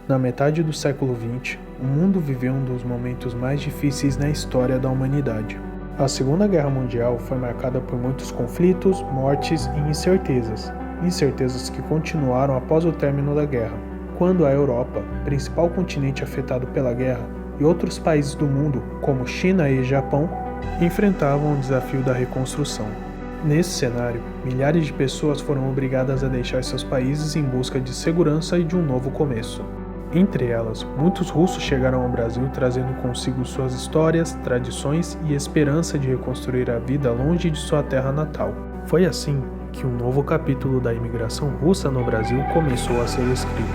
Na metade do século XX, o mundo viveu um dos momentos mais difíceis na história da humanidade. A Segunda Guerra Mundial foi marcada por muitos conflitos, mortes e incertezas que continuaram após o término da guerra, quando a Europa, principal continente afetado pela guerra, e outros países do mundo, como China e Japão, enfrentavam o desafio da reconstrução. Nesse cenário, milhares de pessoas foram obrigadas a deixar seus países em busca de segurança e de um novo começo. Entre elas, muitos russos chegaram ao Brasil trazendo consigo suas histórias, tradições e esperança de reconstruir a vida longe de sua terra natal. Foi assim que um novo capítulo da imigração russa no Brasil começou a ser escrito.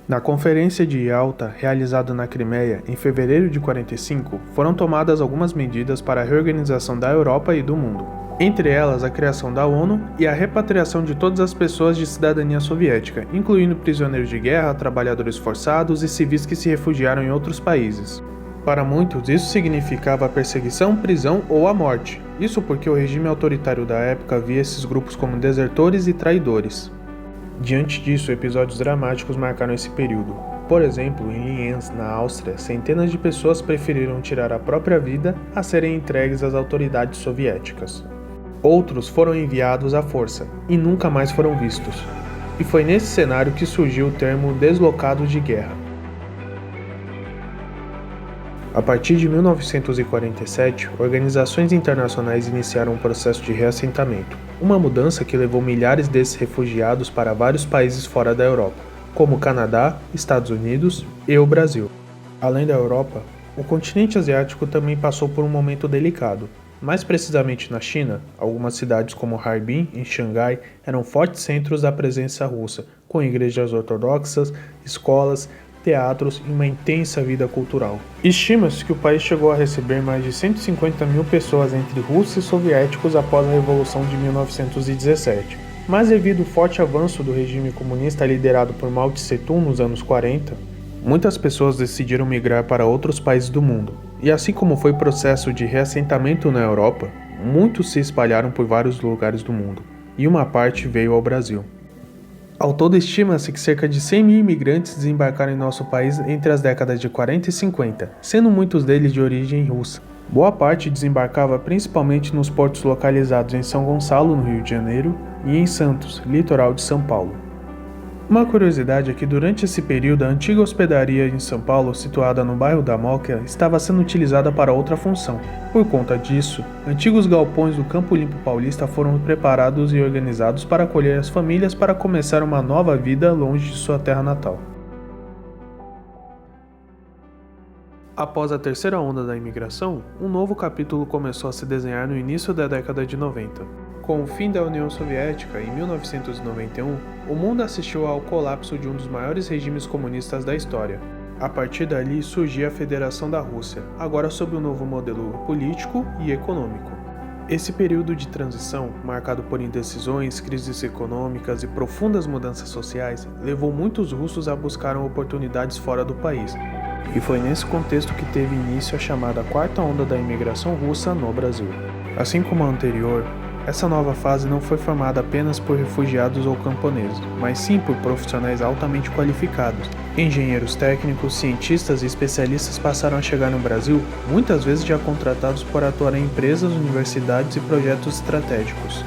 Na Conferência de Yalta, realizada na Crimeia em fevereiro de 1945, foram tomadas algumas medidas para a reorganização da Europa e do mundo. Entre elas, a criação da ONU e a repatriação de todas as pessoas de cidadania soviética, incluindo prisioneiros de guerra, trabalhadores forçados e civis que se refugiaram em outros países. Para muitos, isso significava a perseguição, prisão ou a morte. Isso porque o regime autoritário da época via esses grupos como desertores e traidores. Diante disso, episódios dramáticos marcaram esse período. Por exemplo, em Linz, na Áustria, centenas de pessoas preferiram tirar a própria vida a serem entregues às autoridades soviéticas. Outros foram enviados à força e nunca mais foram vistos. E foi nesse cenário que surgiu o termo deslocados de guerra. A partir de 1947, organizações internacionais iniciaram um processo de reassentamento, uma mudança que levou milhares desses refugiados para vários países fora da Europa, como o Canadá, Estados Unidos e o Brasil. Além da Europa, o continente asiático também passou por um momento delicado. Mais precisamente na China, algumas cidades como Harbin e Xangai eram fortes centros da presença russa, com igrejas ortodoxas, escolas, teatros e uma intensa vida cultural. Estima-se que o país chegou a receber mais de 150 mil pessoas entre russos e soviéticos após a Revolução de 1917. Mas devido ao forte avanço do regime comunista liderado por Mao Tse-tung nos anos 40, muitas pessoas decidiram migrar para outros países do mundo. E assim como foi o processo de reassentamento na Europa, muitos se espalharam por vários lugares do mundo, e uma parte veio ao Brasil. Ao todo, estima-se que cerca de 100 mil imigrantes desembarcaram em nosso país entre as décadas de 40 e 50, sendo muitos deles de origem russa. Boa parte desembarcava principalmente nos portos localizados em São Gonçalo, no Rio de Janeiro, e em Santos, litoral de São Paulo. Uma curiosidade é que durante esse período a antiga hospedaria em São Paulo, situada no bairro da Moca, estava sendo utilizada para outra função. Por conta disso, antigos galpões do Campo Limpo Paulista foram preparados e organizados para acolher as famílias para começar uma nova vida longe de sua terra natal. Após a terceira onda da imigração, um novo capítulo começou a se desenhar no início da década de 90. Com o fim da União Soviética, em 1991, o mundo assistiu ao colapso de um dos maiores regimes comunistas da história. A partir dali surgia a Federação da Rússia, agora sob um novo modelo político e econômico. Esse período de transição, marcado por indecisões, crises econômicas e profundas mudanças sociais, levou muitos russos a buscar oportunidades fora do país. E foi nesse contexto que teve início a chamada quarta onda da imigração russa no Brasil. Assim como a anterior, essa nova fase não foi formada apenas por refugiados ou camponeses, mas sim por profissionais altamente qualificados. Engenheiros técnicos, cientistas e especialistas passaram a chegar no Brasil, muitas vezes já contratados por atuar em empresas, universidades e projetos estratégicos.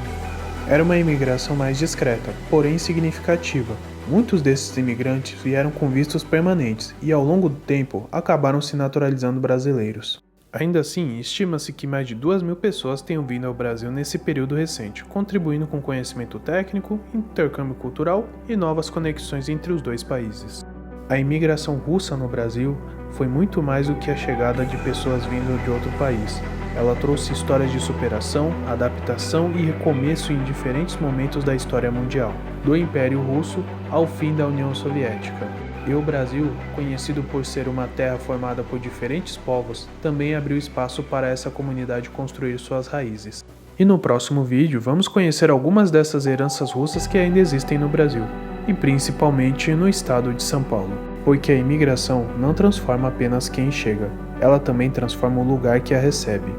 Era uma imigração mais discreta, porém significativa. Muitos desses imigrantes vieram com vistos permanentes e, ao longo do tempo, acabaram se naturalizando brasileiros. Ainda assim, estima-se que mais de 2.000 pessoas tenham vindo ao Brasil nesse período recente, contribuindo com conhecimento técnico, intercâmbio cultural e novas conexões entre os dois países. A imigração russa no Brasil foi muito mais do que a chegada de pessoas vindo de outro país. Ela trouxe histórias de superação, adaptação e recomeço em diferentes momentos da história mundial, do Império Russo ao fim da União Soviética. E o Brasil, conhecido por ser uma terra formada por diferentes povos, também abriu espaço para essa comunidade construir suas raízes. E no próximo vídeo vamos conhecer algumas dessas heranças russas que ainda existem no Brasil, e principalmente no estado de São Paulo. Porque a imigração não transforma apenas quem chega, ela também transforma o lugar que a recebe.